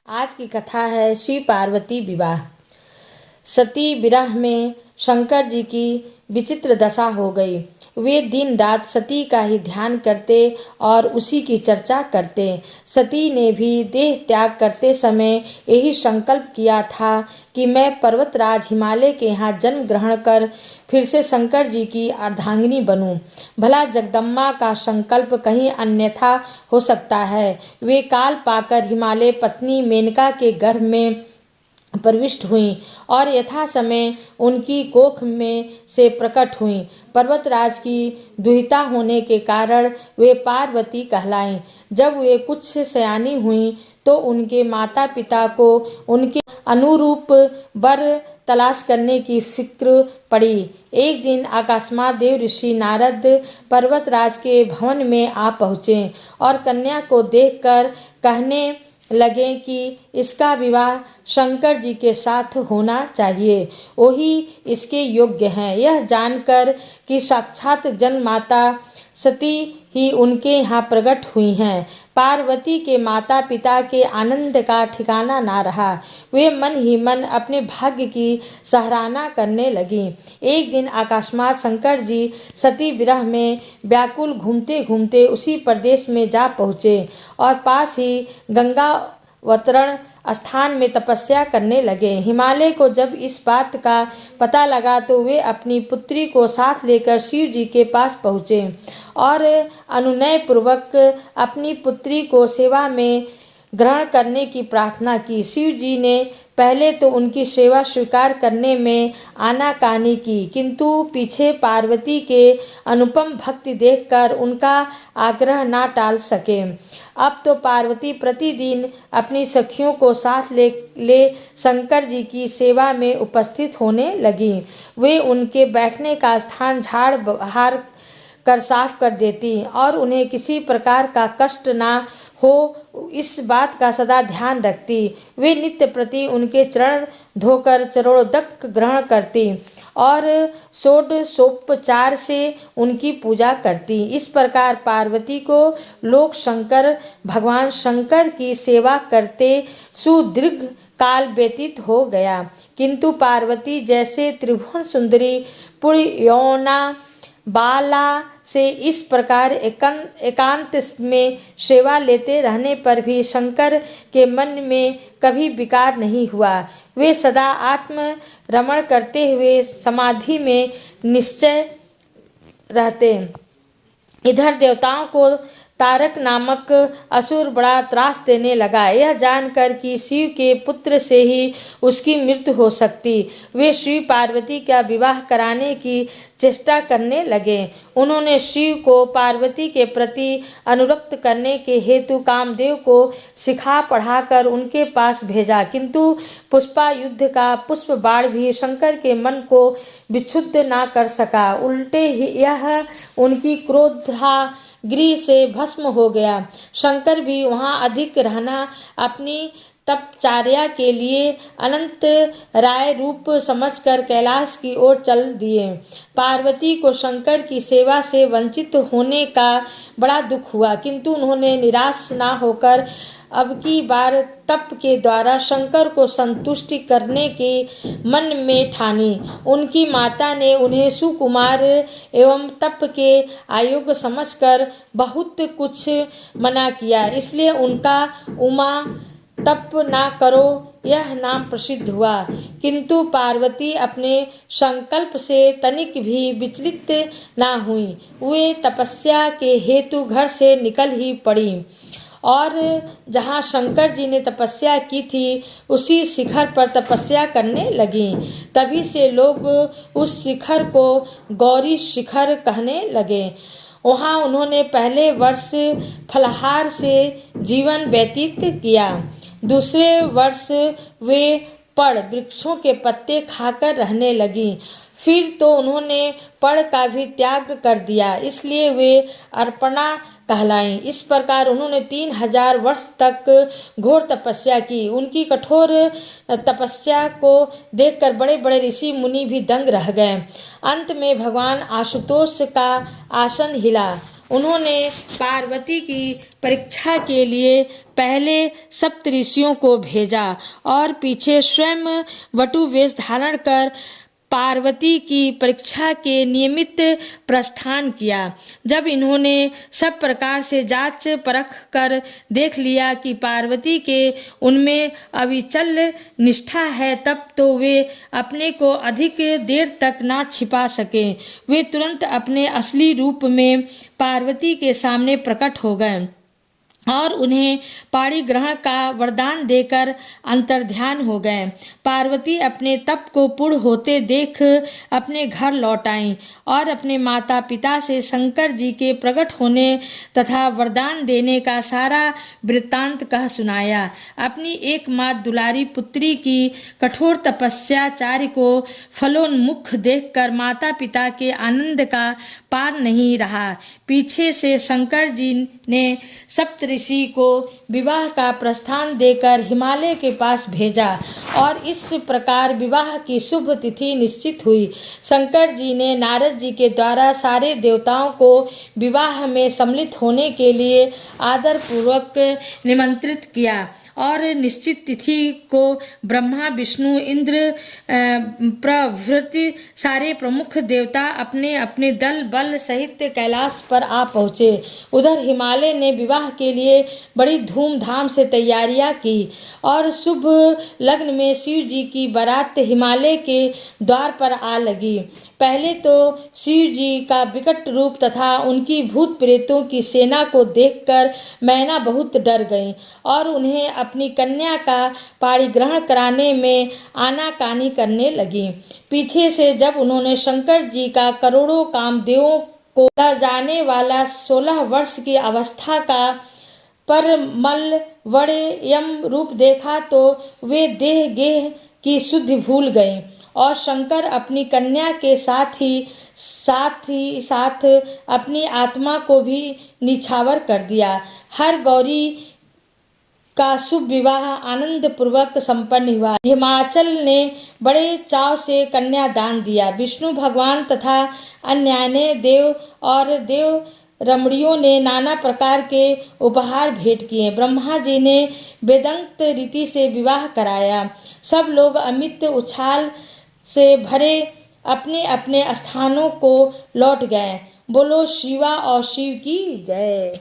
आज की कथा है शिव पार्वती विवाह। सती विरह में शंकर जी की विचित्र दशा हो गई। वे दिन रात सती का ही ध्यान करते और उसी की चर्चा करते। सती ने भी देह त्याग करते समय यही संकल्प किया था कि मैं पर्वतराज हिमालय के यहाँ जन्म ग्रहण कर फिर से शंकर जी की अर्धांगिनी बनूं। भला जगदम्बा का संकल्प कहीं अन्यथा हो सकता है। वे काल पाकर हिमालय पत्नी मेनका के गर्भ में प्रविष्ट हुईं और यथा समय उनकी कोख में से प्रकट हुईं। पर्वतराज की दुहिता होने के कारण वे पार्वती कहलाईं। जब वे कुछ सयानी हुईं तो उनके माता पिता को उनके अनुरूप वर तलाश करने की फिक्र पड़ी। एक दिन अकस्मात देव ऋषि नारद पर्वतराज के भवन में आ पहुँचे और कन्या को देखकर कहने लगे कि इसका विवाह शंकर जी के साथ होना चाहिए, वही इसके योग्य हैं। यह जानकर कि साक्षात जन्माता सती ही उनके यहाँ प्रकट हुई हैं, पार्वती के माता पिता के आनंद का ठिकाना ना रहा। वे मन ही मन अपने भाग्य की सराहना करने लगी। एक दिन अकस्मात शंकर जी सती विरह में व्याकुल घूमते घूमते उसी प्रदेश में जा पहुँचे और पास ही गंगावतरण स्थान में तपस्या करने लगे। हिमालय को जब इस बात का पता लगा तो वे अपनी पुत्री को साथ लेकर शिव जी के पास पहुँचे और अनुनय पूर्वक अपनी पुत्री को सेवा में ग्रहण करने की प्रार्थना की। शिव जी ने पहले तो उनकी सेवा स्वीकार करने में आनाकानी की, किंतु पीछे पार्वती के अनुपम भक्ति देखकर उनका आग्रह ना टाल सके। अब तो पार्वती प्रतिदिन अपनी सखियों को साथ ले शंकर जी की सेवा में उपस्थित होने लगी। वे उनके बैठने का स्थान झाड़ बहार कर साफ कर देती और उन्हें किसी प्रकार का कष्ट ना हो इस बात का सदा ध्यान रखती। वे नित्य प्रति उनके चरण धोकर चरणोदक ग्रहण करती और षोडशोपचार से उनकी पूजा करती। इस प्रकार पार्वती को लोक शंकर भगवान शंकर की सेवा करते सुदीर्घ काल व्यतीत हो गया, किंतु पार्वती जैसे त्रिभुवन सुंदरी पुण्ययौना बाला से इस प्रकार एकांत में सेवा लेते रहने पर भी शंकर के मन में कभी विकार नहीं हुआ। वे सदा आत्म रमण करते हुए समाधि में निश्चय रहते। इधर देवताओं को तारक नामक असुर बड़ा त्रास देने लगा। यह जानकर कि शिव के पुत्र से ही उसकी मृत्यु हो सकती, वे शिव पार्वती का विवाह कराने की चेष्टा करने लगे। उन्होंने शिव को पार्वती के प्रति अनुरक्त करने के हेतु कामदेव को सिखा पढ़ाकर उनके पास भेजा, किंतु पुष्पा युद्ध का पुष्प बाण भी शंकर के मन को विक्षुब्ध ना कर सका। उल्टे ही यह उनकी क्रोधाग्नि से भस्म हो गया। शंकर भी वहाँ अधिक रहना अपनी तपचार्या के लिए अनंत राय रूप समझकर कैलाश की ओर चल दिए। पार्वती को शंकर की सेवा से वंचित होने का बड़ा दुख हुआ, किंतु उन्होंने निराश ना होकर अब की बार तप के द्वारा शंकर को संतुष्टि करने के मन में ठानी। उनकी माता ने उन्हें सुकुमार एवं तप के अयोग्य समझकर बहुत कुछ मना किया, इसलिए उनका उमा तप ना करो यह नाम प्रसिद्ध हुआ। किंतु पार्वती अपने संकल्प से तनिक भी विचलित ना हुई। वे तपस्या के हेतु घर से निकल ही पड़ी और जहाँ शंकर जी ने तपस्या की थी उसी शिखर पर तपस्या करने लगी। तभी से लोग उस शिखर को गौरी शिखर कहने लगे। वहाँ उन्होंने पहले वर्ष फलाहार से जीवन व्यतीत किया। दूसरे वर्ष वे पड़ वृक्षों के पत्ते खाकर रहने लगी। फिर तो उन्होंने पड़ का भी त्याग कर दिया, इसलिए वे अर्पणा कहलाईं। इस प्रकार उन्होंने 3000 वर्ष तक घोर तपस्या की। उनकी कठोर तपस्या को देखकर बड़े बड़े ऋषि मुनि भी दंग रह गए। अंत में भगवान आशुतोष का आसन हिला। उन्होंने पार्वती की परीक्षा के लिए पहले सप्तऋषियों को भेजा और पीछे स्वयं वटु वेश धारण कर पार्वती की परीक्षा के नियमित प्रस्थान किया। जब इन्होंने सब प्रकार से जांच परख कर देख लिया कि पार्वती के उनमें अविचल निष्ठा है, तब तो वे अपने को अधिक देर तक ना छिपा सके। वे तुरंत अपने असली रूप में पार्वती के सामने प्रकट हो गए और उन्हें पाणी ग्रहण का वरदान देकर अंतर्ध्यान हो गए। पार्वती अपने तप को पूर्ण होते देख अपने घर लौट आईं और अपने माता पिता से शंकर जी के प्रकट होने तथा वरदान देने का सारा वृत्तांत कह सुनाया। अपनी एकमात्र दुलारी पुत्री की कठोर तपस्याचार्य को फलोन्मुख देखकर माता पिता के आनंद का पार नहीं रहा। पीछे से शंकर जी ने सप्तऋषि को विवाह का प्रस्थान देकर हिमालय के पास भेजा और इस प्रकार विवाह की शुभ तिथि निश्चित हुई। शंकर जी ने नारद जी के द्वारा सारे देवताओं को विवाह में सम्मिलित होने के लिए आदर पूर्वक निमंत्रित किया और निश्चित तिथि को ब्रह्मा विष्णु इंद्र प्रभृति सारे प्रमुख देवता अपने अपने दल बल सहित कैलाश पर आ पहुँचे। उधर हिमालय ने विवाह के लिए बड़ी धूमधाम से तैयारियां की और शुभ लग्न में शिव जी की बारात हिमालय के द्वार पर आ लगी। पहले तो शिव जी का विकट रूप तथा उनकी भूत प्रेतों की सेना को देखकर मैना बहुत डर गईं और उन्हें अपनी कन्या का पाणिग्रहण कराने में आनाकानी करने लगीं। पीछे से जब उन्होंने शंकर जी का करोड़ों कामदेवों को जाने वाला 16 वर्ष की अवस्था का परमलवड़यम रूप देखा तो वे देह गेह की शुद्धि भूल गईं और शंकर अपनी कन्या के साथ अपनी आत्मा को भी निछावर कर दिया। हर गौरी का शुभ विवाह आनंद पूर्वक संपन्न हुआ। हिमाचल ने बड़े चाव से कन्या दान दिया। विष्णु भगवान तथा अन्यान्य देव और देव रमणियों ने नाना प्रकार के उपहार भेंट किए। ब्रह्मा जी ने वेदांत रीति से विवाह कराया। सब लोग अमित उछाल से भरे अपने अपने स्थानों को लौट गए। बोलो शिवा और शिव की जय।